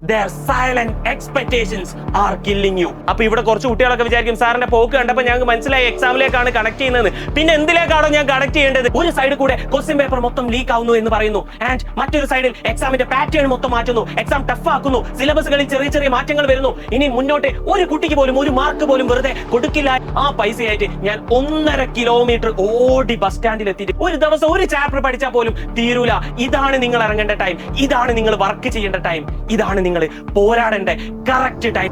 their silent expectations are killing you. അപ്പൊ ഇവിടെ കുറച്ച് കുട്ടികളൊക്കെ വിചാരിക്കും സാറിന്റെ പോക്ക് കണ്ടപ്പോൾ ഞങ്ങൾക്ക് മനസ്സിലായി എക്സാമിലേക്കാണ് കണക്ട് ചെയ്യുന്നത്. പിന്നെ എന്തിലേക്കാണോ ഞാൻ കണക്ട് ചെയ്യേണ്ടത്? ഒരു സൈഡിൽ കൂടെ ക്വസ്റ്റ്യൻ പേപ്പർ മൊത്തം ലീക്ക് ആവുന്നു എന്ന് പറയുന്നു, ആൻഡ് മറ്റൊരു സൈഡിൽ എക്സാമിന്റെ പാറ്റേൺ മൊത്തം മാറ്റുന്നു, എക്സാം ടഫ് ആക്കുന്നു, സിലബസുകളിൽ ചെറിയ ചെറിയ മാറ്റങ്ങൾ വരുന്നു. ഇനി മുന്നോട്ട് ഒരു കുട്ടിക്ക് പോലും ഒരു മാർക്ക് പോലും വെറുതെ കൊടുക്കില്ല. ആ പൈസയായിട്ട് ഞാൻ 1.5 കിലോമീറ്റർ ഓടി ബസ് സ്റ്റാൻഡിൽ എത്തിയിട്ട് ഒരു ദിവസം ഒരു ചാപ്റ്റർ പഠിച്ചാൽ പോലും തീരൂല. ഇതാണ് നിങ്ങൾ ഇറങ്ങേണ്ട ടൈം, ഇതാണ് നിങ്ങൾ വർക്ക് ചെയ്യേണ്ട ടൈം, ഇതാണ് നിങ്ങൾ പോരാടേണ്ട കറക്റ്റ് ടൈം.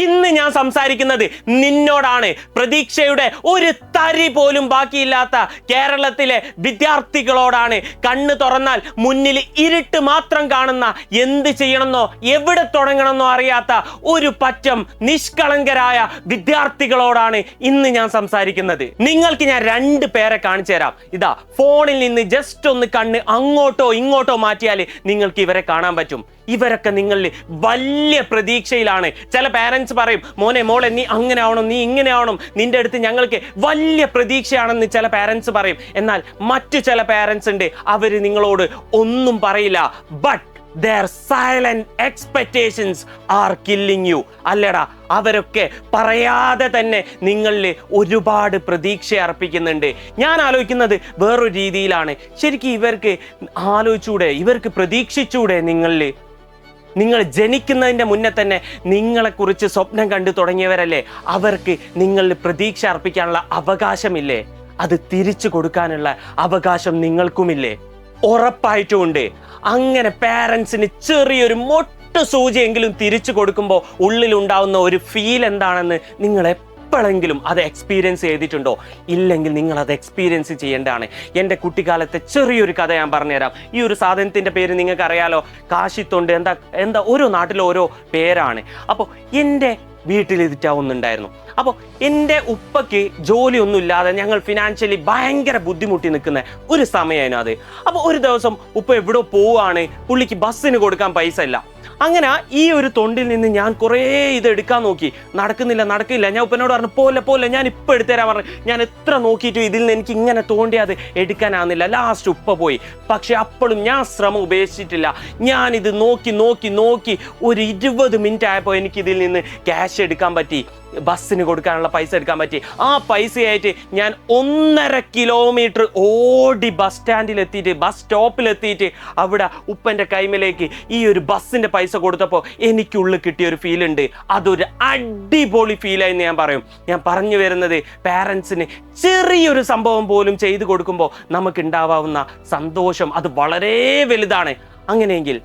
ഇന്ന് ഞാൻ സംസാരിക്കുന്നത് നിന്നോടാണ്. പ്രതീക്ഷയുടെ ഒരു തരി പോലും ബാക്കിയില്ലാത്ത കേരളത്തിലെ വിദ്യാർത്ഥികളോടാണ്. കണ്ണ് തുറന്നാൽ മുന്നിൽ ഇരുട്ട് മാത്രം കാണുന്ന, എന്ത് ചെയ്യണമെന്നോ എവിടെ തുടങ്ങണമെന്നോ അറിയാത്ത ഒരു പറ്റം നിഷ്കളങ്കരായ വിദ്യാർത്ഥികളോടാണ് ഇന്ന് ഞാൻ സംസാരിക്കുന്നത്. നിങ്ങൾക്ക് ഞാൻ 2 പേരെ കാണിച്ചു തരാം. ഇതാ, ഫോണിൽ നിന്ന് ജസ്റ്റ് ഒന്ന് കണ്ണ് അങ്ങോട്ടോ ഇങ്ങോട്ടോ മാറ്റിയാൽ നിങ്ങൾക്ക് ഇവരെ കാണാൻ പറ്റും. ഇവരൊക്കെ നിങ്ങളിൽ വലിയ പ്രതീക്ഷയിലാണ്. ചില പാരന്റ്സ് പറയും, മോനെ മോളെ നീ അങ്ങനെ ആവണം, നീ ഇങ്ങനെ ആവണം, നിന്റെ അടുത്ത് ഞങ്ങൾക്ക് വലിയ പ്രതീക്ഷയാണെന്ന് ചില പാരന്റ്സ് പറയും. എന്നാൽ മറ്റു ചില പാരന്റ്സ് ഉണ്ട്, അവര് നിങ്ങളോട് ഒന്നും പറയില്ല. But their silent expectations are killing you. അല്ലടാ, അവരൊക്കെ പറയാതെ തന്നെ നിങ്ങളിൽ ഒരുപാട് പ്രതീക്ഷ അർപ്പിക്കുന്നുണ്ട്. ഞാൻ ആലോചിക്കുന്നത് വേറൊരു രീതിയിലാണ്. ശരിക്കും ഇവർക്ക് ആലോചിച്ചൂടെ, ഇവർക്ക് പ്രതീക്ഷിച്ചൂടെ? നിങ്ങൾ ജനിക്കുന്നതിൻ്റെ മുന്നേ തന്നെ നിങ്ങളെക്കുറിച്ച് സ്വപ്നം കണ്ടു തുടങ്ങിയവരല്ലേ? അവർക്ക് നിങ്ങളിൽ പ്രതീക്ഷ അർപ്പിക്കാനുള്ള അവകാശമില്ലേ? അത് തിരിച്ചു കൊടുക്കാനുള്ള അവകാശം നിങ്ങൾക്കുമില്ലേ? ഉറപ്പായിട്ടും ഉണ്ട്. അങ്ങനെ പാരൻസിന് ചെറിയൊരു മൊട്ട സൂചിയെങ്കിലും തിരിച്ചു കൊടുക്കുമ്പോൾ ഉള്ളിലുണ്ടാവുന്ന ഒരു ഫീൽ എന്താണെന്ന് നിങ്ങൾ എപ്പോഴെങ്കിലും അത് എക്സ്പീരിയൻസ് ചെയ്തിട്ടുണ്ടോ? ഇല്ലെങ്കിൽ നിങ്ങൾ അത് എക്സ്പീരിയൻസ് ചെയ്യേണ്ടതാണ്. എൻ്റെ കുട്ടിക്കാലത്തെ ചെറിയൊരു കഥ ഞാൻ പറഞ്ഞുതരാം. ഈ ഒരു സാധനത്തിൻ്റെ പേര് നിങ്ങൾക്ക് അറിയാലോ, കാശിത്തൊണ്ട്. എന്താ ഓരോ നാട്ടിലും ഓരോ പേരാണ്. അപ്പോൾ എൻ്റെ വീട്ടിൽ ഇതിറ്റാവുന്നുണ്ടായിരുന്നു. അപ്പോൾ എൻ്റെ ഉപ്പയ്ക്ക് ജോലിയൊന്നും ഇല്ലാതെ ഞങ്ങൾ ഫിനാൻഷ്യലി ഭയങ്കര ബുദ്ധിമുട്ടി നിൽക്കുന്ന ഒരു സമയമായിരുന്നു അത്. അപ്പോൾ ഒരു ദിവസം ഉപ്പ എവിടെ പോവുകയാണ്, പുള്ളിക്ക് ബസ്സിന് കൊടുക്കാൻ പൈസ ഇല്ല. അങ്ങനെ ഈ ഒരു തൊണ്ടിൽ നിന്ന് ഞാൻ കുറേ ഇത് എടുക്കാൻ നോക്കി, നടക്കില്ല. ഞാൻ ഉപ്പനോട് പറഞ്ഞു, പോലെ ഞാൻ ഇപ്പം എടുത്തുതരാൻ പറഞ്ഞു. ഞാൻ എത്ര നോക്കിയിട്ടും ഇതിൽ നിന്ന് എനിക്ക് ഇങ്ങനെ തോണ്ടിയത് എടുക്കാനാവുന്നില്ല. ലാസ്റ്റ് ഉപ്പ പോയി. പക്ഷെ അപ്പോഴും ഞാൻ ശ്രമം ഉപേക്ഷിച്ചിട്ടില്ല. ഞാനിത് നോക്കി ഒരു 20 മിനിറ്റ് ആയപ്പോൾ എനിക്കിതിൽ നിന്ന് ക്യാഷ് എടുക്കാൻ പറ്റി, ബസ്സിന് കൊടുക്കാനുള്ള പൈസ എടുക്കാൻ പറ്റി. ആ പൈസയായിട്ട് ഞാൻ 1.5 കിലോമീറ്റർ ഓടി ബസ് സ്റ്റാൻഡിലെത്തിയിട്ട്, ബസ് സ്റ്റോപ്പിലെത്തിയിട്ട് അവിടെ ഉപ്പൻ്റെ കൈമലേക്ക് ഈ ഒരു ബസ്സിൻ്റെ പൈസ കൊടുത്തപ്പോൾ എനിക്കുള്ളിൽ കിട്ടിയൊരു ഫീൽ ഉണ്ട്. അതൊരു അടിപൊളി ഫീലായെന്ന് ഞാൻ പറയും. ഞാൻ പറഞ്ഞു വരുന്നത്, പാരൻസിന് ചെറിയൊരു സംഭവം പോലും ചെയ്തു കൊടുക്കുമ്പോൾ നമുക്ക് ഉണ്ടാവാവുന്ന സന്തോഷം അത് വളരെ വലുതാണ്. അങ്ങനെയെങ്കിൽ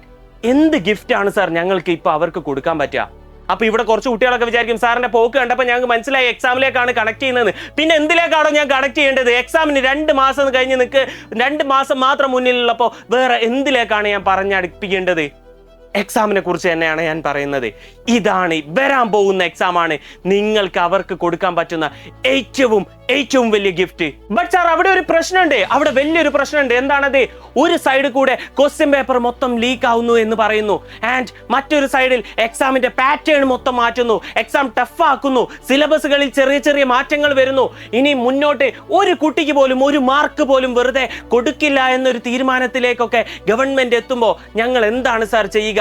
എന്ത് ഗിഫ്റ്റാണ് സാർ ഞങ്ങൾക്ക് ഇപ്പോൾ അവർക്ക് കൊടുക്കാൻ പറ്റുക? അപ്പൊ ഇവിടെ കുറച്ച് കുട്ടികളൊക്കെ വിചാരിക്കും സാറിന്റെ പോക്ക് കണ്ടപ്പോൾ ഞങ്ങൾക്ക് മനസ്സിലായി എക്സാമിലേക്കാണ് കണക്ട് ചെയ്യുന്നത്. പിന്നെ എന്തിലേക്കാണോ ഞാൻ കണക്ട് ചെയ്യേണ്ടത്? എക്സാമിന് 2 മാസം കഴിഞ്ഞ് 2 മാസം മാത്രം മുന്നിലുള്ളപ്പോൾ വേറെ എന്തിലേക്കാണ് ഞാൻ പറഞ്ഞടുപ്പിക്കേണ്ടത്? എക്സാമിനെ കുറിച്ച് തന്നെയാണ് ഞാൻ പറയുന്നത്. ഇതാണ് വരാൻ പോകുന്ന എക്സാമാണ് നിങ്ങൾക്ക് അവർക്ക് കൊടുക്കാൻ പറ്റുന്ന ഏറ്റവും വലിയ ഗിഫ്റ്റ്. ബട്ട് സാർ, അവിടെ ഒരു പ്രശ്നമുണ്ട്, അവിടെ വലിയൊരു പ്രശ്നമുണ്ട്. എന്താണത്? ഒരു സൈഡിൽ കൂടെ ക്വസ്റ്റ്യൻ പേപ്പർ മൊത്തം ലീക്ക് ആവുന്നു എന്ന് പറയുന്നു, ആൻഡ് മറ്റൊരു സൈഡിൽ എക്സാമിന്റെ പാറ്റേൺ മൊത്തം മാറ്റുന്നു, എക്സാം ടഫ് ആക്കുന്നു, സിലബസുകളിൽ ചെറിയ ചെറിയ മാറ്റങ്ങൾ വരുന്നു. ഇനി മുന്നോട്ട് ഒരു കുട്ടിക്ക് പോലും ഒരു മാർക്ക് പോലും വെറുതെ കൊടുക്കില്ല എന്നൊരു തീരുമാനത്തിലേക്കൊക്കെ ഗവൺമെന്റ് എത്തുമ്പോൾ ഞങ്ങൾ എന്താണ് സാർ ചെയ്യുക?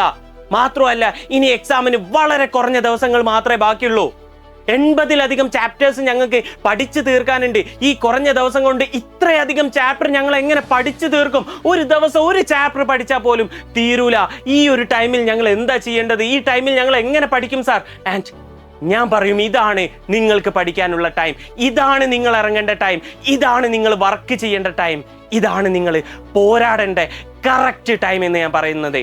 മാത്രമല്ല, ഇനി എക്സാമിന് വളരെ കുറഞ്ഞ ദിവസങ്ങൾ മാത്രമേ ബാക്കിയുള്ളൂ. 80-ലധികം ചാപ്റ്റേഴ്സ് ഞങ്ങൾക്ക് പഠിച്ചു തീർക്കാനുണ്ട്. ഈ കുറഞ്ഞ ദിവസം കൊണ്ട് ഇത്രയധികം ചാപ്റ്റർ ഞങ്ങൾ എങ്ങനെ പഠിച്ചു തീർക്കും? ഒരു ദിവസം ഒരു ചാപ്റ്റർ പഠിച്ചാൽ പോലും തീരൂല. ഈ ഒരു ടൈമിൽ ഞങ്ങൾ എന്താ ചെയ്യേണ്ടത്? ഈ ടൈമിൽ ഞങ്ങൾ എങ്ങനെ പഠിക്കും സാർ? ആൻഡ് ഞാൻ പറയും, ഇതാണ് നിങ്ങൾക്ക് പഠിക്കാനുള്ള ടൈം, ഇതാണ് നിങ്ങൾ ഇറങ്ങേണ്ട ടൈം, ഇതാണ് നിങ്ങൾ വർക്ക് ചെയ്യേണ്ട ടൈം, ഇതാണ് നിങ്ങൾ പോരാടേണ്ട കറക്റ്റ് ടൈം എന്ന് ഞാൻ പറയുന്നത്.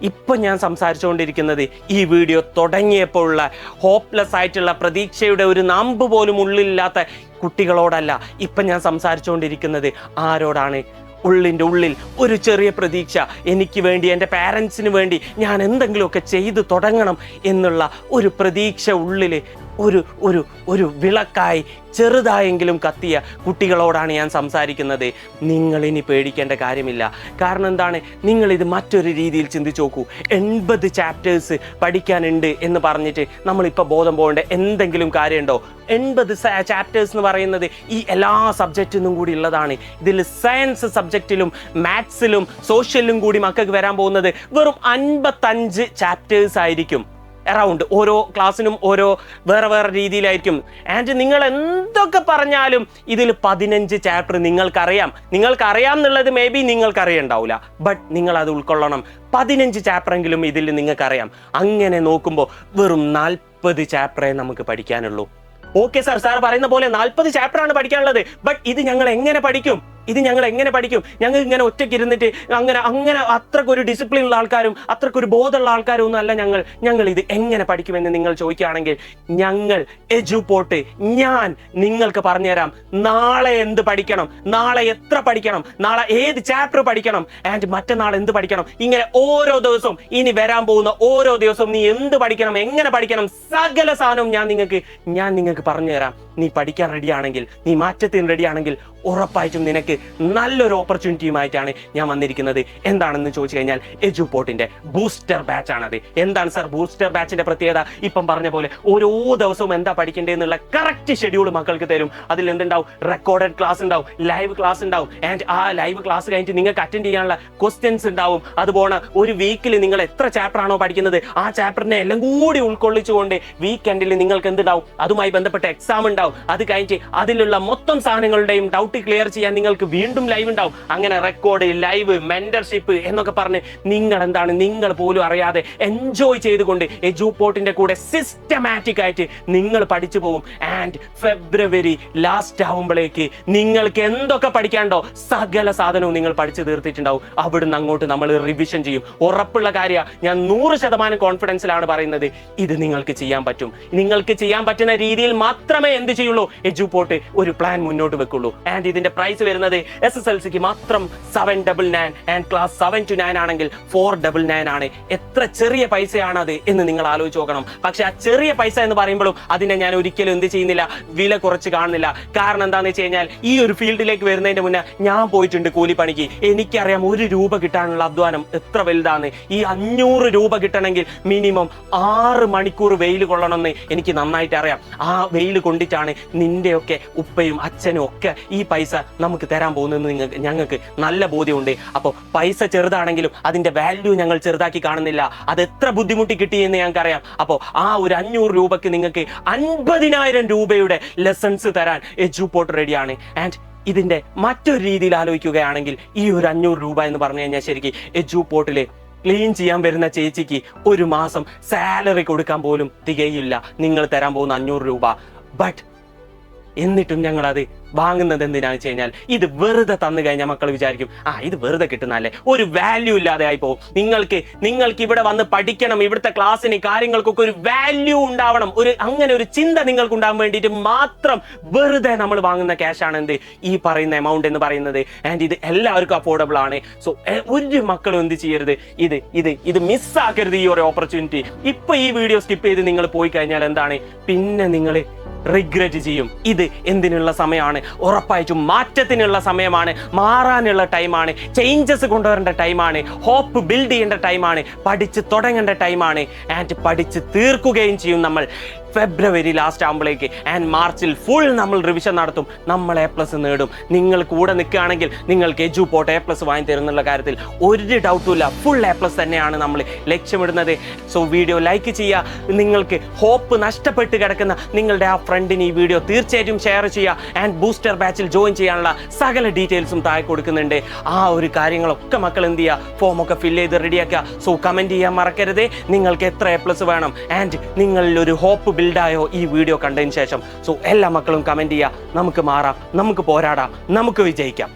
ഇപ്പം ഞാൻ സംസാരിച്ചുകൊണ്ടിരിക്കുന്നത് ഈ വീഡിയോ തുടങ്ങിയപ്പോഴുള്ള ഹോപ്പ്ലെസ് ആയിട്ടുള്ള പ്രതീക്ഷയുടെ ഒരു നമ്പ് പോലും ഉള്ളിലില്ലാത്ത കുട്ടികളോടല്ല. ഇപ്പം ഞാൻ സംസാരിച്ചുകൊണ്ടിരിക്കുന്നത് ആരോടാണ്? ഉള്ളിൻ്റെ ഉള്ളിൽ ഒരു ചെറിയ പ്രതീക്ഷ, എനിക്ക് വേണ്ടി, എൻ്റെ പാരൻസിന് വേണ്ടി ഞാൻ എന്തെങ്കിലുമൊക്കെ ചെയ്തു തുടങ്ങണം എന്നുള്ള ഒരു പ്രതീക്ഷ ഉള്ളിൽ ഒരു ഒരു ഒരു വിളക്കായി ചെറുതായെങ്കിലും കത്തിയ കുട്ടികളോടാണ് ഞാൻ സംസാരിക്കുന്നത്. നിങ്ങൾ ഇനി പേടിക്കേണ്ട കാര്യമില്ല. കാരണം എന്താണ്, നിങ്ങളിത് മറ്റൊരു രീതിയിൽ ചിന്തിച്ച് നോക്കൂ. 80 ചാപ്റ്റേഴ്സ് പഠിക്കാനുണ്ട് എന്ന് പറഞ്ഞിട്ട് നമ്മളിപ്പോൾ ബോധം പോകേണ്ട എന്തെങ്കിലും കാര്യമുണ്ടോ? 80 ചാപ്റ്റേഴ്സ് എന്ന് പറയുന്നത് ഈ എല്ലാ സബ്ജക്റ്റിനും കൂടി ഉള്ളതാണ്. ഇതിൽ സയൻസ് സബ്ജക്റ്റിലും മാത്സിലും സോഷ്യലിലും കൂടി മക്കൾക്ക് വരാൻ പോകുന്നത് വെറും 55 ചാപ്റ്റേഴ്സ് ആയിരിക്കും. അറൗണ്ട് ഓരോ ക്ലാസ്സിനും ഓരോ വേറെ വേറെ രീതിയിലായിരിക്കും. ആൻഡ് നിങ്ങൾ എന്തൊക്കെ പറഞ്ഞാലും ഇതിൽ 15 ചാപ്റ്റർ നിങ്ങൾക്കറിയാം എന്നുള്ളത് മേ ബി നിങ്ങൾക്കറിയണ്ടാവില്ല. ബട്ട് നിങ്ങൾ അത് ഉൾക്കൊള്ളണം. 15 ചാപ്റ്ററെങ്കിലും ഇതിൽ നിങ്ങൾക്കറിയാം. അങ്ങനെ നോക്കുമ്പോൾ വെറും 40 ചാപ്റ്ററേ നമുക്ക് പഠിക്കാനുള്ളൂ. ഓക്കെ സാർ പറയുന്ന പോലെ 40 ചാപ്റ്ററാണ് പഠിക്കാനുള്ളത്. ബട്ട് ഇത് ഞങ്ങൾ എങ്ങനെ പഠിക്കും? ഞങ്ങൾ ഇങ്ങനെ ഒറ്റയ്ക്ക് ഇരുന്നിട്ട് അങ്ങനെ അത്രക്കൊരു ഡിസിപ്ലിൻ ഉള്ള ആൾക്കാരും അത്രക്കൊരു ബോധമുള്ള ആൾക്കാരും ഒന്നും അല്ല ഞങ്ങൾ ഇത് എങ്ങനെ പഠിക്കുമെന്ന് നിങ്ങൾ ചോദിക്കുകയാണെങ്കിൽ, ഞങ്ങൾ എജുപോർട്ട് ഞാൻ നിങ്ങൾക്ക് പറഞ്ഞുതരാം. നാളെ എന്ത് പഠിക്കണം, നാളെ എത്ര പഠിക്കണം, നാളെ ഏത് ചാപ്റ്റർ പഠിക്കണം, ആൻഡ് മറ്റന്നാൾ എന്ത് പഠിക്കണം, ഇങ്ങനെ ഓരോ ദിവസവും ഇനി വരാൻ പോകുന്ന ഓരോ ദിവസവും നീ എന്ത് പഠിക്കണം, എങ്ങനെ പഠിക്കണം, സകല സാധനവും ഞാൻ നിങ്ങൾക്ക് പറഞ്ഞുതരാം. നീ പഠിക്കാൻ റെഡിയാണെങ്കിൽ, നീ മാറ്റത്തിന് റെഡിയാണെങ്കിൽ ഉറപ്പായിട്ടും നിനക്ക് നല്ലൊരു ഓപ്പർച്യൂണിറ്റിയുമായിട്ടാണ് ഞാൻ വന്നിരിക്കുന്നത്. എന്താണെന്ന് ചോദിച്ചു കഴിഞ്ഞാൽ എജുപോർട്ടിന്റെ ബൂസ്റ്റർ ബാച്ച് ആണത്. എന്താണ് സാർ ബൂസ്റ്റർ ബാച്ചിന്റെ പ്രത്യേകത? ഇപ്പം പറഞ്ഞ പോലെ ഓരോ ദിവസവും എന്താ പഠിക്കേണ്ടതെന്നുള്ള കറക്റ്റ് ഷെഡ്യൂൾ മക്കൾക്ക് തരും. അതിൽ എന്തുണ്ടാവും? റെക്കോർഡഡ് ക്ലാസ് ഉണ്ടാവും, ലൈവ് ക്ലാസ് ഉണ്ടാവും, ആൻഡ് ആ ലൈവ് ക്ലാസ് കഴിഞ്ഞിട്ട് നിങ്ങൾക്ക് അറ്റൻഡ് ചെയ്യാനുള്ള ക്വസ്റ്റ്യൻസ് ഉണ്ടാവും. അതുപോലെ ഒരു വീക്കിൽ നിങ്ങൾ എത്ര ചാപ്റ്റർ ആണോ പഠിക്കുന്നത് ആ ചാപ്റ്ററിനെ എല്ലാം കൂടി ഉൾക്കൊള്ളിച്ചുകൊണ്ട് വീക്കെൻഡിൽ നിങ്ങൾക്ക് എന്തുണ്ടാവും? അതുമായി ബന്ധപ്പെട്ട എക്സാം ഉണ്ടാവും. അത് കഴിഞ്ഞിട്ട് അതിലുള്ള മൊത്തം സാധനങ്ങളുടെയും ഡൗട്ട് ക്ലിയർ ചെയ്യാൻ നിങ്ങൾക്ക് വീണ്ടും ലൈവ് ഉണ്ടാവും. അങ്ങനെ റെക്കോർഡ്, ലൈവ്, മെന്റർഷിപ്പ് എന്നൊക്കെ പറഞ്ഞ് നിങ്ങൾ പോലും അറിയാതെ എൻജോയ് ചെയ്തുകൊണ്ട് എജുപോർട്ടിന്റെ കൂടെ സിസ്റ്റമാറ്റിക് ആയിട്ട് നിങ്ങൾ പഠിച്ചു പോകും. ആൻഡ് ഫെബ്രുവരി ലാസ്റ്റ് ആവുമ്പോഴേക്ക് നിങ്ങൾക്ക് എന്തൊക്കെ പഠിക്കാണ്ടോ സകല സാധനവും നിങ്ങൾ പഠിച്ചു തീർത്തിട്ടുണ്ടാവും. അവിടുന്ന് അങ്ങോട്ട് നമ്മൾ റിവിഷൻ ചെയ്യും. ഉറപ്പുള്ള കാര്യമാണ്, ഞാൻ 100% കോൺഫിഡൻസിലാണ് പറയുന്നത്. ഇത് നിങ്ങൾക്ക് ചെയ്യാൻ പറ്റും. നിങ്ങൾക്ക് ചെയ്യാൻ പറ്റുന്ന രീതിയിൽ മാത്രമേ എന്ത് ചെയ്യുള്ളൂ, എജുപോർട്ട് ഒരു പ്ലാൻ മുന്നോട്ട് വെക്കുള്ളൂ. ആൻഡ് ഇതിന്റെ പ്രൈസ് വരുന്നത് SSLCക്ക് മാത്രം 799 ആൻഡ് ക്ലാസ് 7 to 9 ആണെങ്കിൽ 499 ആണ്. എത്ര ചെറിയ പൈസയാണ് അത് എന്ന് നിങ്ങൾ ആലോചിച്ച് നോക്കണം. പക്ഷെ ആ ചെറിയ പൈസ എന്ന് പറയുമ്പോഴും അതിനെ ഞാൻ ഒരിക്കലും എന്ത് ചെയ്യുന്നില്ല, വില കുറച്ച് കാണുന്നില്ല. കാരണം എന്താണെന്ന് വെച്ച് കഴിഞ്ഞാൽ ഈ ഒരു ഫീൽഡിലേക്ക് വരുന്നതിന്റെ മുന്നേ ഞാൻ പോയിട്ടുണ്ട് കൂലിപ്പണിക്ക്. എനിക്കറിയാം 1 രൂപ കിട്ടാനുള്ള അധ്വാനം എത്ര വലുതാണ്. ഈ 500 രൂപ കിട്ടണമെങ്കിൽ മിനിമം 6 മണിക്കൂർ വെയിൽ കൊള്ളണമെന്ന് എനിക്ക് നന്നായിട്ട് അറിയാം. ആ വെയിൽ കൊണ്ടിട്ടാണ് നിന്റെയൊക്കെ ഉപ്പയും അച്ഛനും ഒക്കെ ഈ പൈസ നമുക്ക് തരാൻ പോകുന്നത് ഞങ്ങൾക്ക് നല്ല ബോധ്യമുണ്ട്. അപ്പോൾ പൈസ ചെറുതാണെങ്കിലും അതിന്റെ വാല്യൂ ഞങ്ങൾ ചെറുതാക്കി കാണുന്നില്ല. അത് എത്ര ബുദ്ധിമുട്ടി കിട്ടി എന്ന് ഞങ്ങൾക്കറിയാം. അപ്പോൾ ആ ഒരു 500 രൂപക്ക് നിങ്ങൾക്ക് 50,000 രൂപയുടെ ലെസൺസ് തരാൻ എജുപോർട്ട് റെഡിയാണ്. ആൻഡ് ഇതിന്റെ മറ്റൊരു രീതിയിൽ ആലോചിക്കുകയാണെങ്കിൽ ഈ ഒരു 500 രൂപ എന്ന് പറഞ്ഞു കഴിഞ്ഞാൽ ശരിക്കും എജുപോർട്ടില് ക്ലീൻ ചെയ്യാൻ വരുന്ന ചേച്ചിക്ക് ഒരു മാസം സാലറി കൊടുക്കാൻ പോലും തികയില്ല നിങ്ങൾ തരാൻ പോകുന്ന 500 രൂപ. ബട്ട് എന്നിട്ടും ഞങ്ങളത് വാങ്ങുന്നത് എന്തിനാന്ന് വെച്ച് കഴിഞ്ഞാൽ ഇത് വെറുതെ തന്നു കഴിഞ്ഞാൽ മക്കൾ വിചാരിക്കും ഇത് വെറുതെ കിട്ടുന്നല്ലേ, ഒരു വാല്യൂ ഇല്ലാതെ ആയി പോകും. നിങ്ങൾക്ക് ഇവിടെ വന്ന് പഠിക്കണം, ഇവിടുത്തെ ക്ലാസ്സിന് കാര്യങ്ങൾക്കൊക്കെ ഒരു വാല്യൂ ഉണ്ടാവണം, അങ്ങനെ ഒരു ചിന്ത നിങ്ങൾക്ക് ഉണ്ടാകാൻ വേണ്ടിയിട്ട് മാത്രം വെറുതെ നമ്മൾ വാങ്ങുന്ന ക്യാഷാണ് എന്ത് ഈ പറയുന്ന എമൗണ്ട് എന്ന് പറയുന്നത്. ആൻഡ് ഇത് എല്ലാവർക്കും അഫോർഡബിൾ ആണ്. സോ ഒരു മക്കളും എന്ത് ചെയ്യരുത്, ഇത് മിസ്സാക്കരുത് ഈ ഒരു ഓപ്പർച്യൂണിറ്റി. ഇപ്പൊ ഈ വീഡിയോ സ്കിപ്പ് ചെയ്ത് നിങ്ങൾ പോയി കഴിഞ്ഞാൽ എന്താണ്, പിന്നെ നിങ്ങൾ റിഗ്രറ്റ് ചെയ്യും. ഇത് എന്തിനുള്ള സമയമാണ്? ഉറപ്പായിട്ടും മാറ്റത്തിനുള്ള സമയമാണ്, മാറാനുള്ള ടൈമാണ്, ചേഞ്ചസ് കൊണ്ടുവരേണ്ട ടൈമാണ്, ഹോപ്പ് ബിൽഡ് ചെയ്യേണ്ട ടൈമാണ്, പഠിച്ച് തുടങ്ങേണ്ട ടൈമാണ്. ആൻഡ് പഠിച്ച് തീർക്കുകയും ചെയ്യും നമ്മൾ ഫെബ്രുവരി ലാസ്റ്റ് ആകുമ്പോഴേക്ക്. ആൻഡ് മാർച്ചിൽ ഫുൾ നമ്മൾ റിവിഷൻ നടത്തും, നമ്മൾ A+ നേടും. നിങ്ങൾ കൂടെ നിൽക്കുകയാണെങ്കിൽ നിങ്ങൾക്ക് എജുപോർട്ട് A+ വാങ്ങി തരുന്നുള്ള കാര്യത്തിൽ ഒരു ഡൗട്ടും ഇല്ല. ഫുൾ A+ തന്നെയാണ് നമ്മൾ ലക്ഷ്യമിടുന്നത്. സോ വീഡിയോ ലൈക്ക് ചെയ്യുക. നിങ്ങൾക്ക് ഹോപ്പ് നഷ്ടപ്പെട്ട് കിടക്കുന്ന നിങ്ങളുടെ ആ ഫ്രണ്ടിന് ഈ വീഡിയോ തീർച്ചയായിട്ടും ഷെയർ ചെയ്യുക. ആൻഡ് ബൂസ്റ്റർ ബാച്ചിൽ ജോയിൻ ചെയ്യാനുള്ള സകല ഡീറ്റെയിൽസും താഴെ കൊടുക്കുന്നുണ്ട്. ആ ഒരു കാര്യങ്ങളൊക്കെ മക്കൾ എന്ത് ചെയ്യുക, ഫോമൊക്കെ ഫില്ല് ചെയ്ത് റെഡിയാക്കുക. സോ കമൻറ്റ് ചെയ്യാൻ മറക്കരുത് നിങ്ങൾക്ക് എത്ര A+ വേണം, ആൻഡ് നിങ്ങളിൽ ഒരു ഹോപ്പ് ബിൽഡായോ ഈ വീഡിയോ കണ്ടതിന് ശേഷം. സോ എല്ലാ മക്കളും കമൻറ്റ് ചെയ്യുക. നമുക്ക് മാറാം, നമുക്ക് പോരാടാം, നമുക്ക് വിജയിക്കാം.